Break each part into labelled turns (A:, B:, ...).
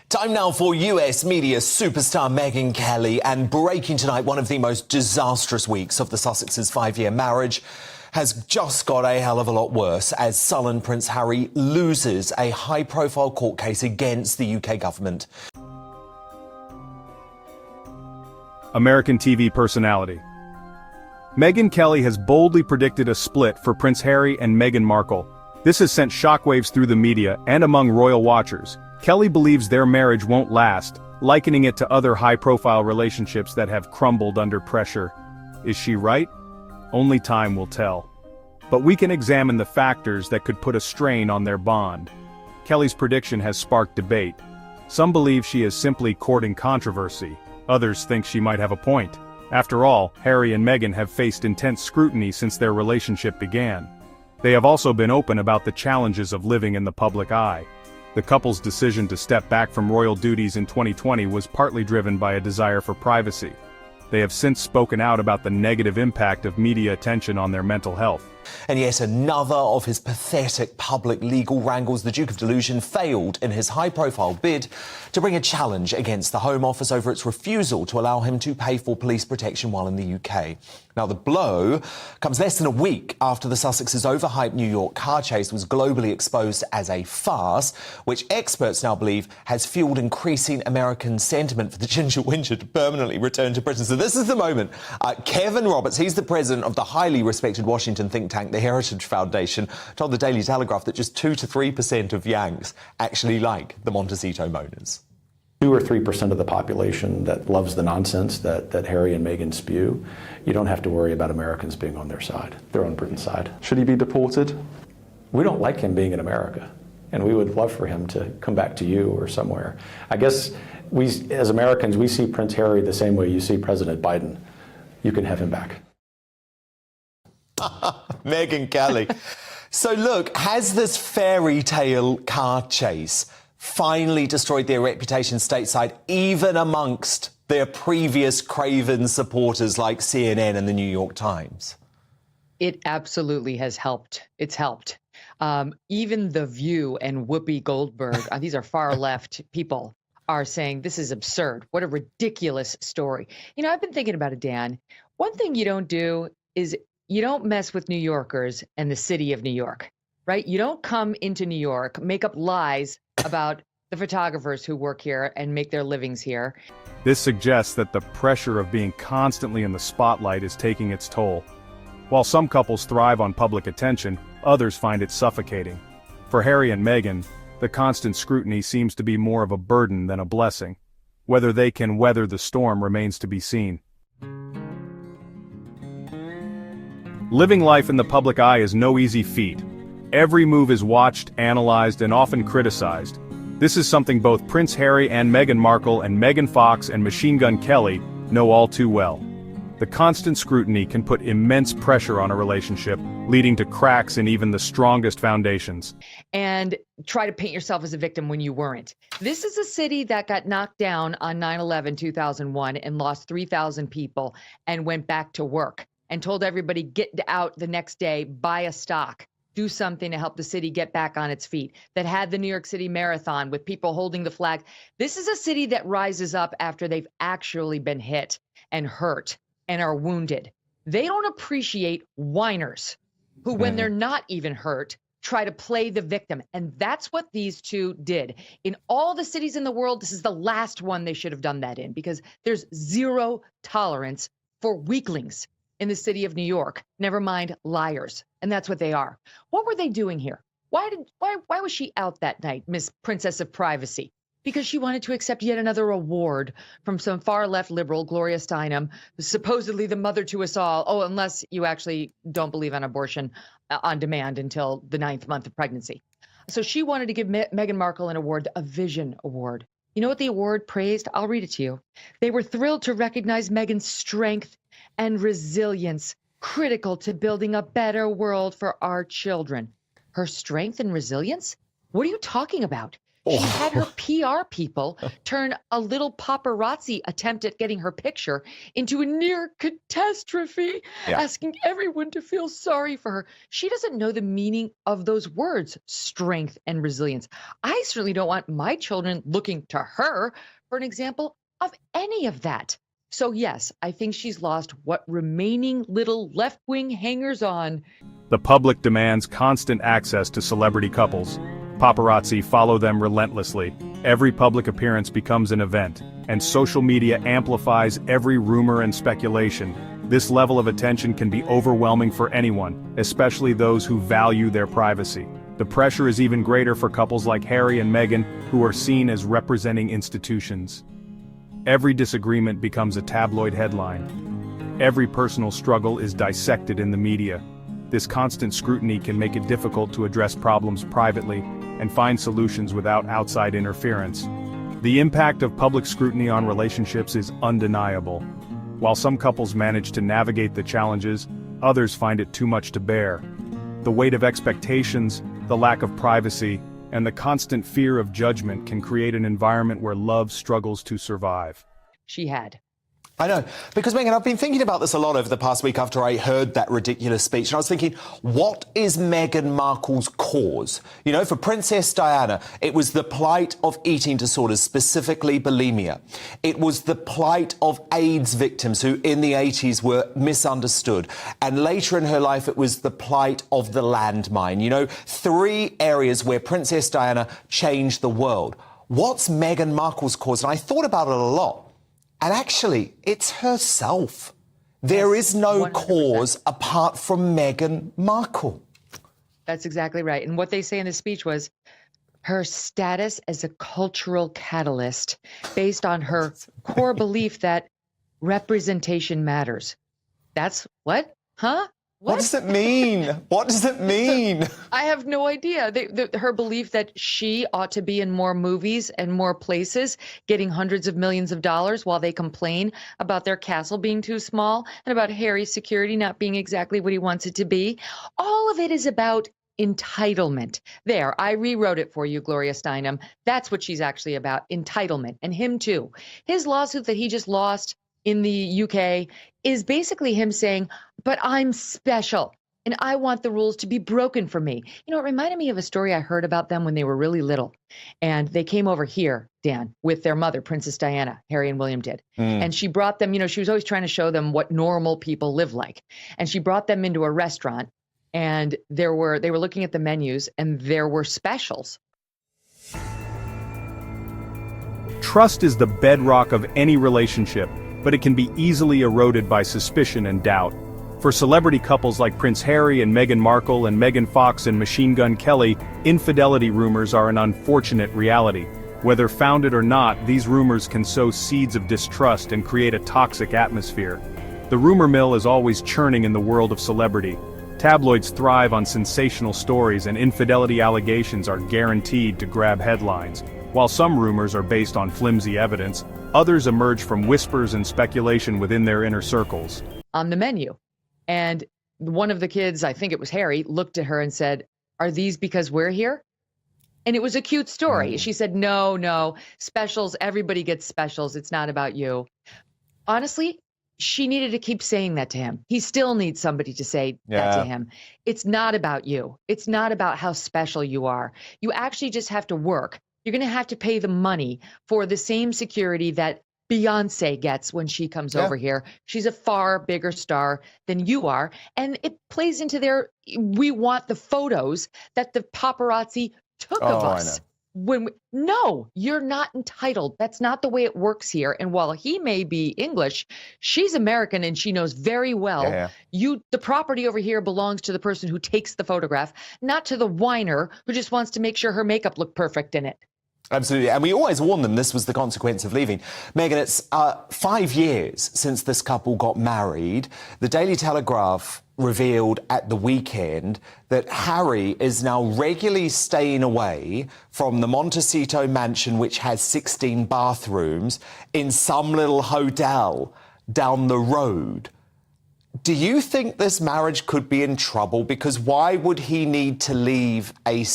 A: Time now for US media superstar Megyn Kelly, and breaking tonight, one of the most disastrous weeks of the Sussexes' 5-year marriage has just got a hell of a lot worse as sullen Prince Harry loses a high-profile court case against the UK government.
B: American TV personality. Megyn Kelly has boldly predicted a split for Prince Harry and Meghan Markle. This has sent shockwaves through the media and among royal watchers. Kelly believes their marriage won't last, likening it to other high-profile relationships that have crumbled under pressure. Is she right? Only time will tell. But we can examine the factors that could put a strain on their bond. Kelly's prediction has sparked debate. Some believe she is simply courting controversy. Others think she might have a point. After all, Harry and Meghan have faced intense scrutiny since their relationship began. They have also been open about the challenges of living in the public eye. The couple's decision to step back from royal duties in 2020 was partly driven by a desire for privacy. They have since spoken out about the negative impact of media attention on their mental health.
A: And yet another of his pathetic public legal wrangles, the Duke of Delusion failed in his high-profile bid to bring a challenge against the Home Office over its refusal to allow him to pay for police protection while in the UK. Now, the blow comes less than a week after the Sussexes' overhyped New York car chase was globally exposed as a farce, which experts now believe has fueled increasing American sentiment for the Ginger Wincher to permanently return to Britain. So this is the moment. Kevin Roberts, he's the president of the highly respected Washington think tank, the Heritage Foundation, told the Daily Telegraph that just 2 to 3% of Yanks actually like the Montecito Moaners.
C: 2 or 3% of the population that loves the nonsense that Harry and Meghan spew. You don't have to worry about Americans being on their side. They're on Britain's side.
D: Should he be deported?
C: We don't like him being in America, and we would love for him to come back to you or somewhere. I guess we, as Americans, we see Prince Harry the same way you see President Biden. You can have him back.
A: Megyn Kelly. So look, has this fairy tale car chase finally destroyed their reputation stateside, even amongst their previous craven supporters like CNN and the New York Times?
E: It absolutely has helped. It's helped. Even The View and Whoopi Goldberg, these are far left people, are saying this is absurd. What a ridiculous story. You know, I've been thinking about it, Dan. One thing you don't do is you don't mess with New Yorkers and the city of New York, right? You don't come into New York, make up lies about the photographers who work here and make their livings here.
B: This suggests that the pressure of being constantly in the spotlight is taking its toll. While some couples thrive on public attention, others find it suffocating. For Harry and Meghan, the constant scrutiny seems to be more of a burden than a blessing. Whether they can weather the storm remains to be seen. Living life in the public eye is no easy feat. Every move is watched, analyzed, and often criticized. This is something both Prince Harry and Meghan Markle and Megan Fox and Machine Gun Kelly know all too well. The constant scrutiny can put immense pressure on a relationship, leading to cracks in even the strongest foundations.
E: And try to paint yourself as a victim when you weren't. This is a city that got knocked down on 9/11/2001 and lost 3,000 people and went back to work and told everybody, get out the next day, buy a stock, do something to help the city get back on its feet, that had the New York City Marathon with people holding the flag. This is a city that rises up after they've actually been hit and hurt and are wounded. They don't appreciate whiners who, when they're not even hurt, try to play the victim. And that's what these two did. In all the cities in the world, this is the last one they should have done that in, because there's zero tolerance for weaklings in the city of New York, never mind liars. And that's what they are. What were they doing here? Why was she out that night, Miss Princess of Privacy? Because she wanted to accept yet another award from some far-left liberal, Gloria Steinem, supposedly the mother to us all. Oh, unless you actually don't believe in abortion on demand until the 9th month of pregnancy. So she wanted to give Meghan Markle an award, a Vision Award. You know what the award praised? I'll read it to you. They were thrilled to recognize Meghan's strength and resilience, critical to building a better world for our children. Her strength and resilience? What are you talking about? She had her PR people turn a little paparazzi attempt at getting her picture into a near catastrophe, asking everyone to feel sorry for her. She doesn't know the meaning of those words, strength and resilience. I certainly don't want my children looking to her for an example of any of that. So yes, I think she's lost what remaining little left-wing hangers-on.
B: The public demands constant access to celebrity couples. Paparazzi follow them relentlessly. Every public appearance becomes an event, and social media amplifies every rumor and speculation. This level of attention can be overwhelming for anyone, especially those who value their privacy. The pressure is even greater for couples like Harry and Meghan, who are seen as representing institutions. Every disagreement becomes a tabloid headline. Every personal struggle is dissected in the media. This constant scrutiny can make it difficult to address problems privately and find solutions without outside interference. The impact of public scrutiny on relationships is undeniable. While some couples manage to navigate the challenges, others find it too much to bear. The weight of expectations, the lack of privacy, and the constant fear of judgment can create an environment where love struggles to survive.
E: She had.
A: I know, because Megyn, I've been thinking about this a lot over the past week after I heard that ridiculous speech, and I was thinking, what is Meghan Markle's cause? You know, for Princess Diana, it was the plight of eating disorders, specifically bulimia. It was the plight of AIDS victims who in the 80s were misunderstood. And later in her life, it was the plight of the landmine. You know, 3 areas where Princess Diana changed the world. What's Meghan Markle's cause? And I thought about it a lot. And actually, it's herself. There is no
E: 100%.
A: cause apart from Meghan Markle.
E: That's exactly right. And what they say in the speech was her status as a cultural catalyst based on her core belief that representation matters. That's what? Huh?
A: What does it mean? What does it mean?
E: I have no idea. Her belief that she ought to be in more movies and more places, getting hundreds of millions of dollars while they complain about their castle being too small and about Harry's security not being exactly what he wants it to be. All of it is about entitlement. There, I rewrote it for you, Gloria Steinem. That's what she's actually about, entitlement. And him too. His lawsuit that he just lost in the UK is basically him saying, but I'm special and I want the rules to be broken for me. You know, it reminded me of a story I heard about them when they were really little. And they came over here, Dan, with their mother, Princess Diana, Harry and William did. And she brought them, you know, she was always trying to show them what normal people live like. And she brought them into a restaurant and they were looking at the menus and there were specials.
B: Trust is the bedrock of any relationship, but it can be easily eroded by suspicion and doubt. For celebrity couples like Prince Harry and Meghan Markle and Megan Fox and Machine Gun Kelly, infidelity rumors are an unfortunate reality. Whether founded or not, these rumors can sow seeds of distrust and create a toxic atmosphere. The rumor mill is always churning in the world of celebrity. Tabloids thrive on sensational stories, and infidelity allegations are guaranteed to grab headlines. While some rumors are based on flimsy evidence, others emerge from whispers and speculation within their inner circles.
E: On the menu. And one of the kids, I think it was Harry, looked at her and said, "Are these because we're here?" And it was a cute story. She said, no, specials, everybody gets specials. It's not about you. Honestly, she needed to keep saying that to him. He still needs somebody to say that to him. It's not about you. It's not about how special you are. You actually just have to work. You're going to have to pay the money for the same security that Beyonce gets when she comes over here. She's a far bigger star than you are. And it plays into their, we want the photos that the paparazzi took of us. No, you're not entitled. That's not the way it works here. And while he may be English, she's American and she knows very well the property over here belongs to the person who takes the photograph, not to the whiner who just wants to make sure her makeup looked perfect in it.
A: Absolutely. And we always warned them this was the consequence of leaving. Megyn, it's 5 years since this couple got married. The Daily Telegraph revealed at the weekend that Harry is now regularly staying away from the Montecito mansion, which has 16 bathrooms, in some little hotel down the road. Do you think this marriage could be in trouble? Because why would he need to leave a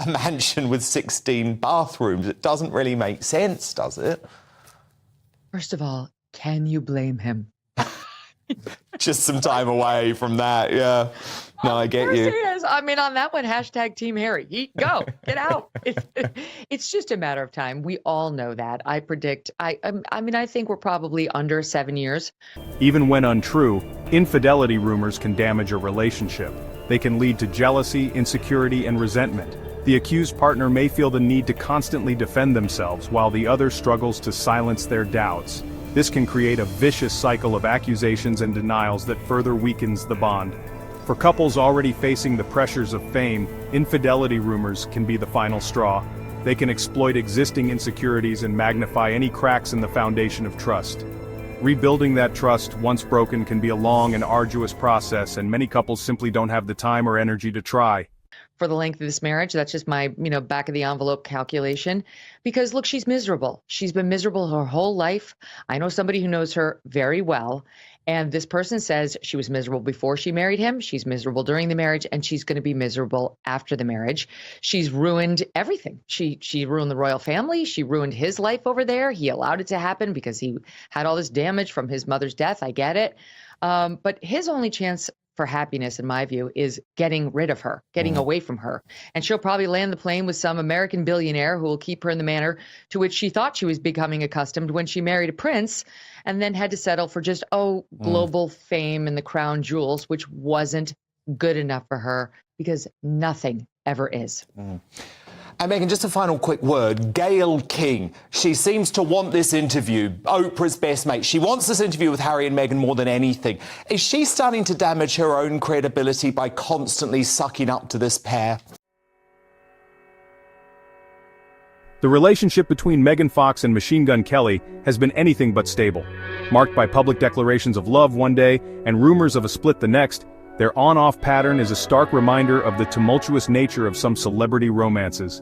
A: mansion with 16 bathrooms? It doesn't really make sense, does it?
E: First of all, can you blame him?
A: Just some time away from that, yeah. No, I get you.
E: Serious. I mean, on that one, hashtag Team Harry. Go, get out. It's just a matter of time. We all know that. I predict. I mean, I think we're probably under 7 years.
B: Even when untrue, infidelity rumors can damage a relationship. They can lead to jealousy, insecurity, and resentment. The accused partner may feel the need to constantly defend themselves while the other struggles to silence their doubts. This can create a vicious cycle of accusations and denials that further weakens the bond. For couples already facing the pressures of fame, infidelity rumors can be the final straw. They can exploit existing insecurities and magnify any cracks in the foundation of trust. Rebuilding that trust, once broken, can be a long and arduous process, and many couples simply don't have the time or energy to try.
E: For the length of this marriage, that's just my, back of the envelope calculation. Because look, she's miserable. She's been miserable her whole life. I know somebody who knows her very well. And this person says she was miserable before she married him. She's miserable during the marriage, and she's going to be miserable after the marriage. She's ruined everything. She ruined the royal family. She ruined his life over there. He allowed it to happen because he had all this damage from his mother's death. I get it. But his only chance for happiness, in my view, is getting rid of her, getting away from her. And she'll probably land the plane with some American billionaire who will keep her in the manner to which she thought she was becoming accustomed when she married a prince, and then had to settle for just, global fame and the crown jewels, which wasn't good enough for her, because nothing ever is.
A: And Megyn, just a final quick word. Gayle King, she seems to want this interview, Oprah's best mate. She wants this interview with Harry and Meghan more than anything. Is she starting to damage her own credibility by constantly sucking up to this pair?
B: The relationship between Megan Fox and Machine Gun Kelly has been anything but stable. Marked by public declarations of love one day and rumors of a split the next, their on-off pattern is a stark reminder of the tumultuous nature of some celebrity romances.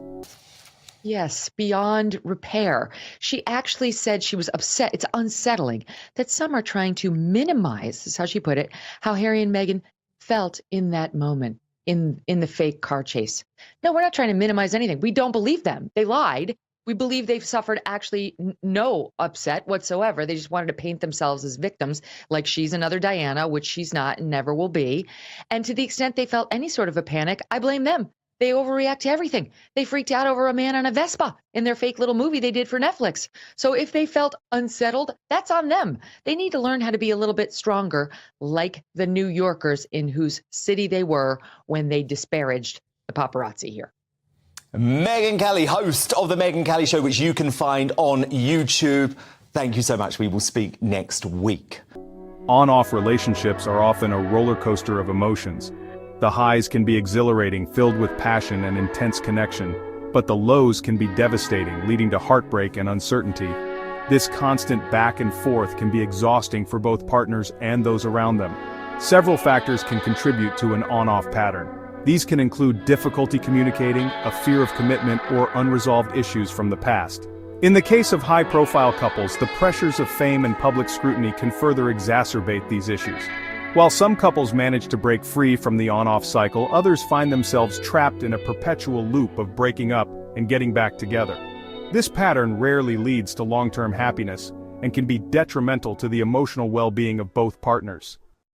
E: Yes, beyond repair. She actually said she was upset. It's unsettling that some are trying to minimize, this is how she put it, how Harry and Meghan felt in that moment, in the fake car chase. No, we're not trying to minimize anything. We don't believe them. They lied. We believe they've suffered actually no upset whatsoever. They just wanted to paint themselves as victims, like she's another Diana, which she's not and never will be. And to the extent they felt any sort of a panic, I blame them. They overreact to everything. They freaked out over a man on a Vespa in their fake little movie they did for Netflix. So if they felt unsettled, that's on them. They need to learn how to be a little bit stronger, like the New Yorkers in whose city they were when they disparaged the paparazzi here.
A: Megyn Kelly, host of The Megyn Kelly Show, which you can find on YouTube. Thank you so much. We will speak next week.
B: On-off relationships are often a roller coaster of emotions. The highs can be exhilarating, filled with passion and intense connection, but the lows can be devastating, leading to heartbreak and uncertainty. This constant back and forth can be exhausting for both partners and those around them. Several factors can contribute to an on-off pattern. These can include difficulty communicating, a fear of commitment, or unresolved issues from the past. In the case of high-profile couples, the pressures of fame and public scrutiny can further exacerbate these issues. While some couples manage to break free from the on-off cycle, others find themselves trapped in a perpetual loop of breaking up and getting back together. This pattern rarely leads to long-term happiness and can be detrimental to the emotional well-being of both partners.